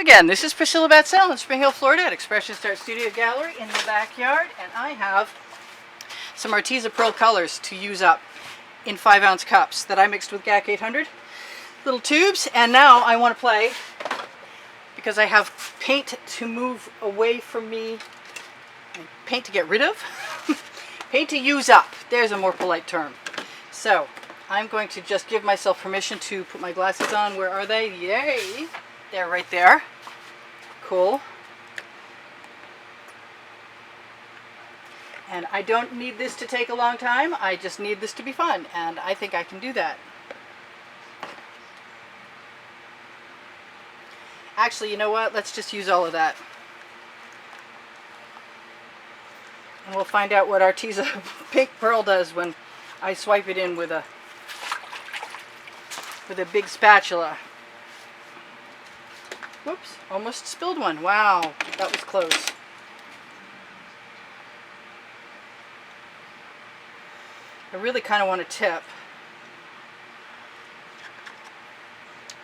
Again, this is Priscilla Batzell in Spring Hill, Florida at Expressionist Art Studio Gallery in the backyard, and I have some Arteza Pearl colors to use up in 5-ounce cups that I mixed with GAC 800 little tubes. And now I want to play, because I have paint to move away from me, paint to get rid of, paint to use up, there's a more polite term. So I'm going to just give myself permission to put my glasses on. Where are they? Yay! They're right there. Cool. And I don't need this to take a long time. I just need this to be fun, and I think I can do that. Actually, you know what? Let's just use all of that. And we'll find out what Arteza Pink Pearl does when I swipe it in with a big spatula. Whoops, almost spilled one. Wow, that was close. I really kind of want to tip.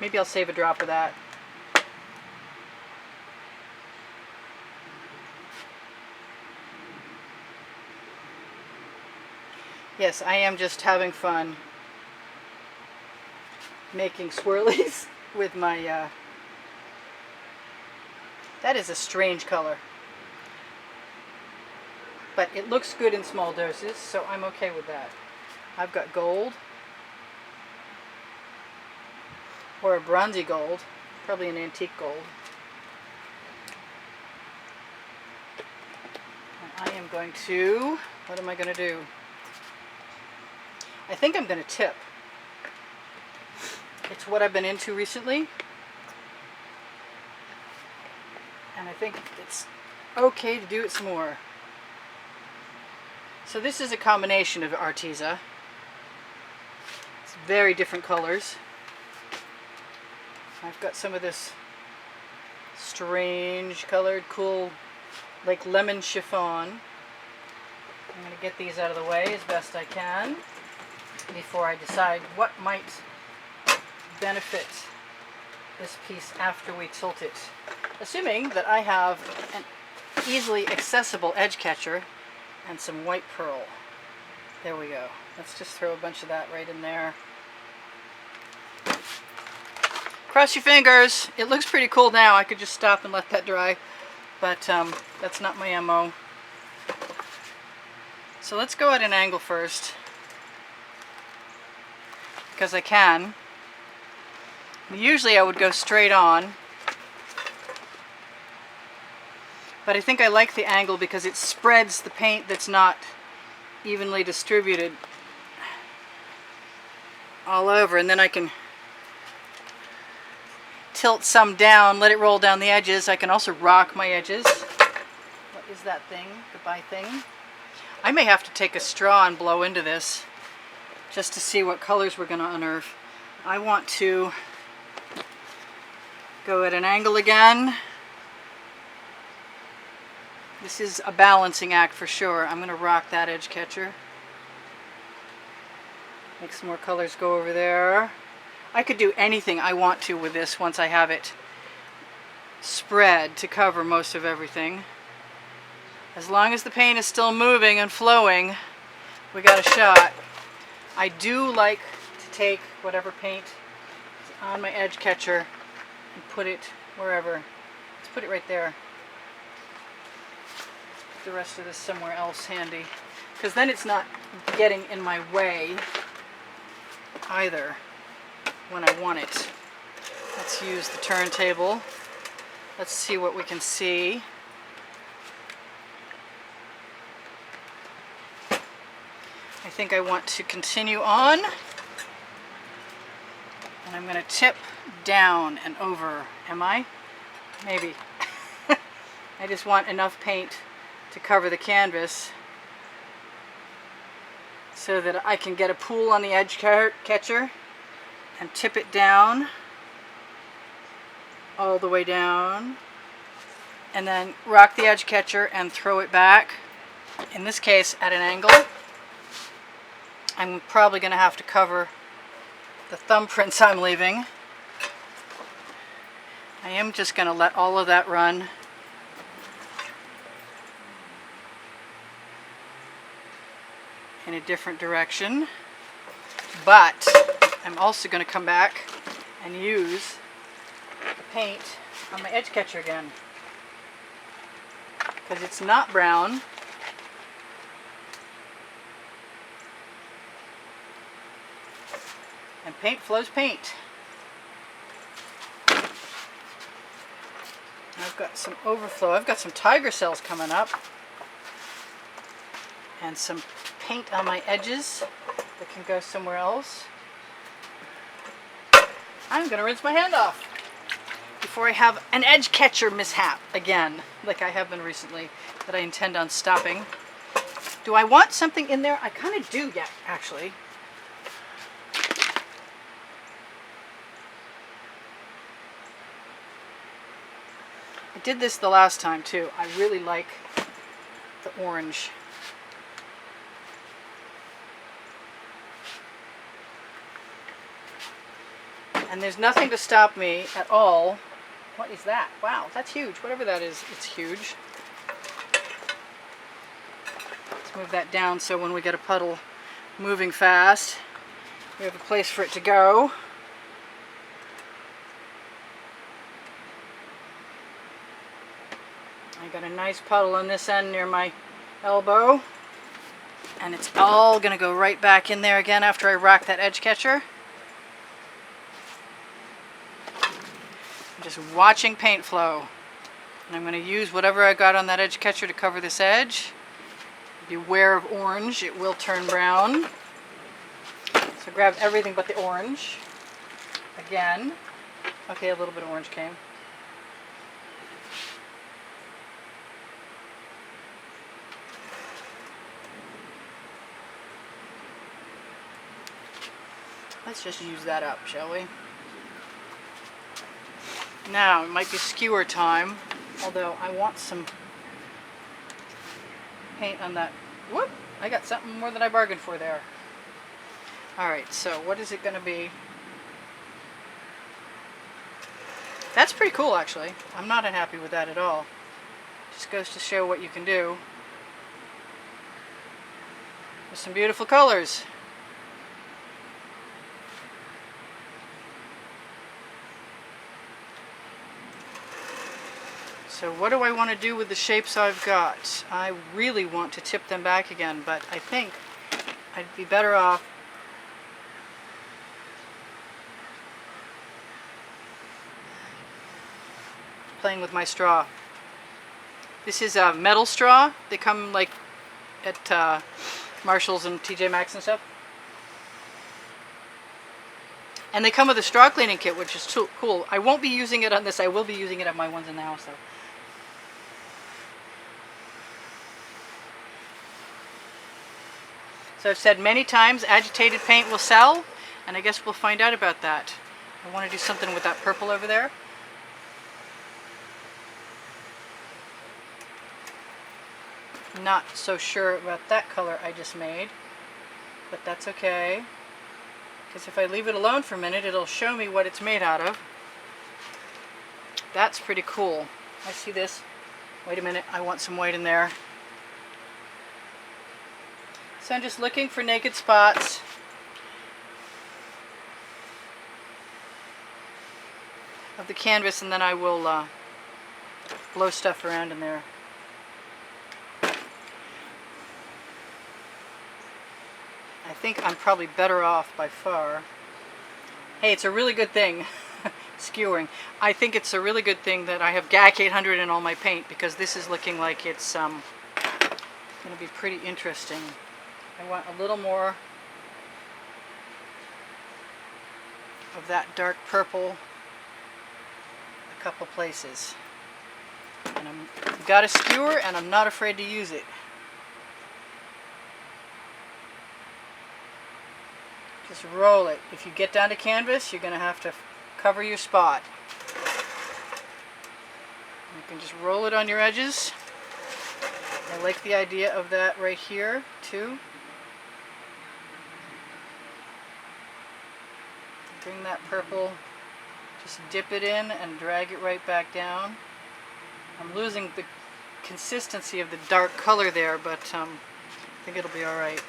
Maybe I'll save a drop of that. Yes, I am just having fun making swirlies with my that is a strange color, but it looks good in small doses, so I'm okay with that. I've got gold, or a bronzy gold, probably an antique gold. And I am going to, what am I going to do? I think I'm going to tip. It's what I've been into recently. And I think it's okay to do it some more. So this is a combination of Arteza. It's very different colors. I've got some of this strange colored, cool, like lemon chiffon. I'm going to get these out of the way as best I can before I decide what might benefit this piece after we tilt it. Assuming that I have an easily accessible edge catcher and some white pearl. There we go. Let's just throw a bunch of that right in there. Cross your fingers. It looks pretty cool now. I could just stop and let that dry, but that's not my MO. So let's go at an angle first, because I can. Usually I would go straight on, but I think I like the angle because it spreads the paint that's not evenly distributed all over, and then I can tilt some down, let it roll down the edges. I can also rock my edges. What is that thing? Goodbye thing. I may have to take a straw and blow into this just to see what colors we're going to unearth. I want to go at an angle again. This is a balancing act for sure. I'm going to rock that edge catcher. Make some more colors go over there. I could do anything I want to with this once I have it spread to cover most of everything. As long as the paint is still moving and flowing, we got a shot. I do like to take whatever paint is on my edge catcher and put it wherever. Let's put it right there. Let's put the rest of this somewhere else handy, because then it's not getting in my way either when I want it. Let's use the turntable. Let's see what we can see. I think I want to continue on, and I'm going to tip down and over. Am I? Maybe. I just want enough paint to cover the canvas so that I can get a pool on the edge catcher and tip it down all the way down, and then rock the edge catcher and throw it back, in this case at an angle. I'm probably going to have to cover the thumbprints I'm leaving. I am just going to let all of that run. In a different direction, but I'm also going to come back and use the paint on my edge catcher again, because it's not brown. And paint flows paint. I've got some overflow. I've got some tiger cells coming up and some paint on my edges that can go somewhere else. I'm going to rinse my hand off before I have an edge catcher mishap again, like I have been recently, that I intend on stopping. Do I want something in there? I kind of do, yeah, actually. I did this the last time too. I really like the orange. And there's nothing to stop me at all. What is that? Wow, that's huge. Whatever that is, it's huge. Let's move that down so when we get a puddle moving fast, we have a place for it to go. I got a nice puddle on this end near my elbow. And it's all going to go right back in there again after I rack that edge catcher. Just watching paint flow, and I'm going to use whatever I got on that edge catcher to cover this edge. Beware of orange, it will turn brown. So grab everything but the orange again. Okay, a little bit of orange came. Let's just use that up, shall we? Now, it might be skewer time, although I want some paint on that. Whoop! I got something more than I bargained for there. Alright, so what is it going to be? That's pretty cool, actually. I'm not unhappy with that at all. Just goes to show what you can do with some beautiful colors. So what do I want to do with the shapes I've got? I really want to tip them back again, but I think I'd be better off playing with my straw. This is a metal straw. They come like at Marshall's and TJ Maxx and stuff. And they come with a straw cleaning kit, which is cool. I won't be using it on this. I will be using it on my ones in the house, though. So I've said many times, agitated paint will sell, and I guess we'll find out about that. I want to do something with that purple over there. Not so sure about that color I just made, but that's okay. Because if I leave it alone for a minute, it'll show me what it's made out of. That's pretty cool. I see this. Wait a minute, I want some white in there. So I'm just looking for naked spots. Of the canvas, and then I will blow stuff around in there. I think I'm probably better off by far. Hey, it's a really good thing, skewering. I think it's a really good thing that I have GAC 800 in all my paint, because this is looking like it's going to be pretty interesting. I want a little more of that dark purple a couple places. And I've got a skewer, and I'm not afraid to use it. Just roll it. If you get down to canvas, you're going to have to cover your spot. You can just roll it on your edges. I like the idea of that right here, too. Bring that purple Just dip it in and drag it right back down. I'm losing the consistency of the dark color there, but I think it'll be all right.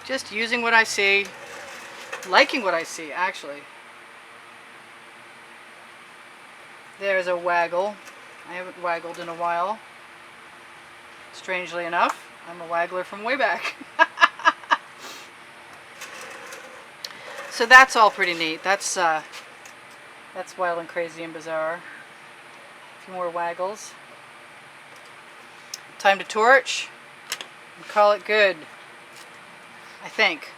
Just using what I see, liking what I see, actually. There's a waggle. I haven't waggled in a while. Strangely enough, I'm a waggler from way back. So that's all pretty neat. That's wild and crazy and bizarre. A few more waggles. Time to torch and call it good, I think.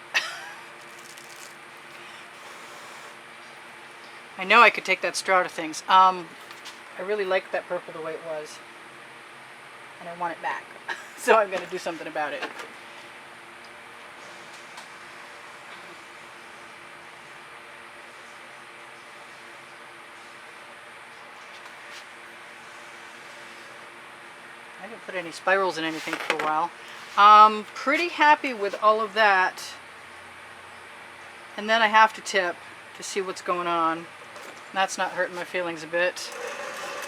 I know I could take that straw to things. I really like that purple the way it was, and I want it back. So I'm going to do something about it. I haven't put any spirals in anything for a while. Pretty happy with all of that. And then I have to tip to see what's going on. That's not hurting my feelings a bit.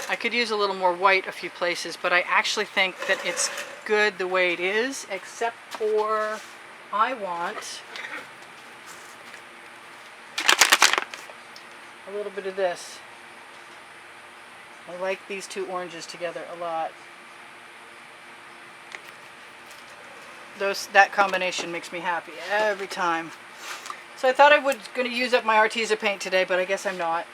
I could use a little more white a few places, but I actually think that it's good the way it is, except for I want a little bit of this. I like these two oranges together a lot. That combination makes me happy every time. So I thought I was going to use up my Arteza paint today, but I guess I'm not.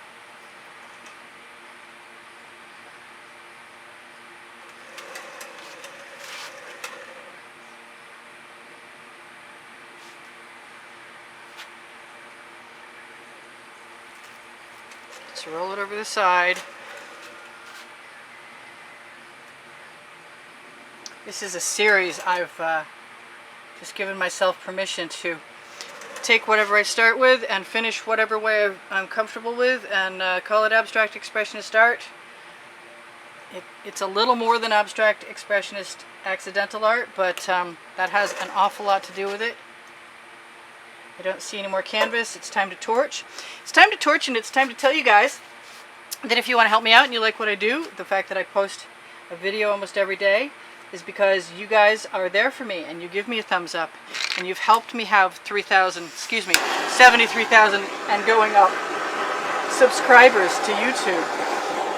Let's roll it over the side. This is a series I've just given myself permission to take whatever I start with and finish whatever way I'm comfortable with, and call it Abstract Expressionist art. It's a little more than Abstract Expressionist accidental art, but that has an awful lot to do with it. I don't see any more canvas. It's time to torch. It's time to torch, and it's time to tell you guys that if you want to help me out and you like what I do, the fact that I post a video almost every day is because you guys are there for me and you give me a thumbs up, and you've helped me have 73,000 and going up subscribers to YouTube.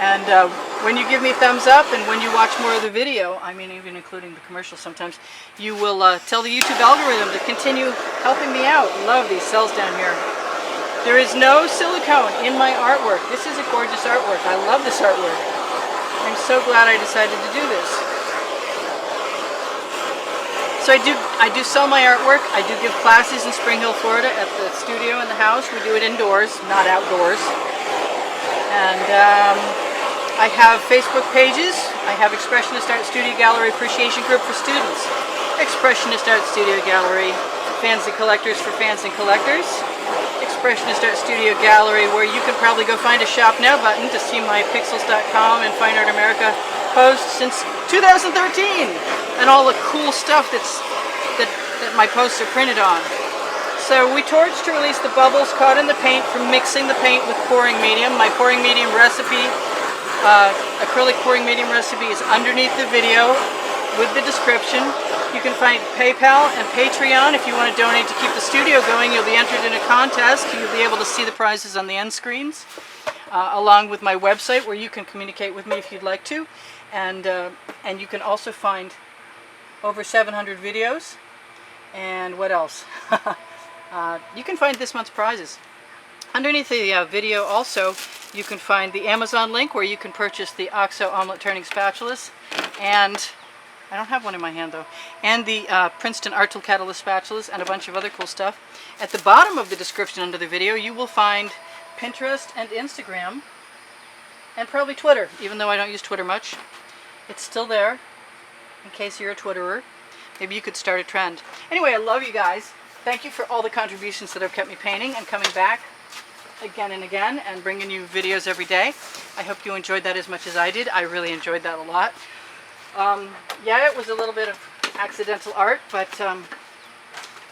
And when you give me thumbs up and when you watch more of the video, I mean even including the commercials sometimes, you will tell the YouTube algorithm to continue helping me out. Love these cells down here. There is no silicone in my artwork. This is a gorgeous artwork. I love this artwork. I'm so glad I decided to do this. So I do sell my artwork. I do give classes in Spring Hill, Florida at the studio in the house. We do it indoors, not outdoors. And I have Facebook pages. I have Expressionist Art Studio Gallery Appreciation Group for students, Expressionist Art Studio Gallery, Fans and Collectors for fans and collectors, Expressionist Art Studio Gallery, where you can probably go find a Shop Now button to see my Pixels.com and Fine Art America posts since 2013, and all the cool stuff that my posts are printed on. So we torch to release the bubbles caught in the paint from mixing the paint with pouring medium. My pouring medium recipe, acrylic pouring medium recipe, is underneath the video with the description. You can find PayPal and Patreon if you want to donate to keep the studio going. You'll be entered in a contest. You'll be able to see the prizes on the end screens, along with my website where you can communicate with me if you'd like to. And you can also find over 700 videos. And what else? You can find this month's prizes. Underneath the video also, you can find the Amazon link where you can purchase the OXO omelet turning spatulas, and I don't have one in my hand though, and the Princeton Art Tool Catalyst spatulas, and a bunch of other cool stuff. At the bottom of the description under the video, you will find Pinterest and Instagram, and probably Twitter, even though I don't use Twitter much. It's still there, in case you're a Twitterer. Maybe you could start a trend. Anyway, I love you guys. Thank you for all the contributions that have kept me painting and coming back. again and again and bringing you videos every day. I hope you enjoyed that as much as I did. I really enjoyed that a lot. Yeah, it was a little bit of accidental art, but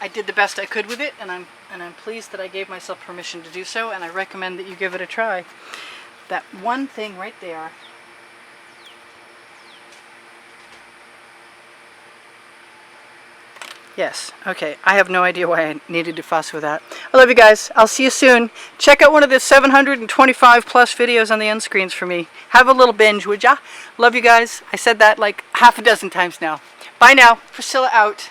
I did the best I could with it, and I'm pleased that I gave myself permission to do so, and I recommend that you give it a try. That one thing right there. Yes, okay. I have no idea why I needed to fuss with that. I love you guys. I'll see you soon. Check out one of the 725 plus videos on the end screens for me. Have a little binge, would ya? Love you guys. I said that like half a dozen times now. Bye now. Priscilla out.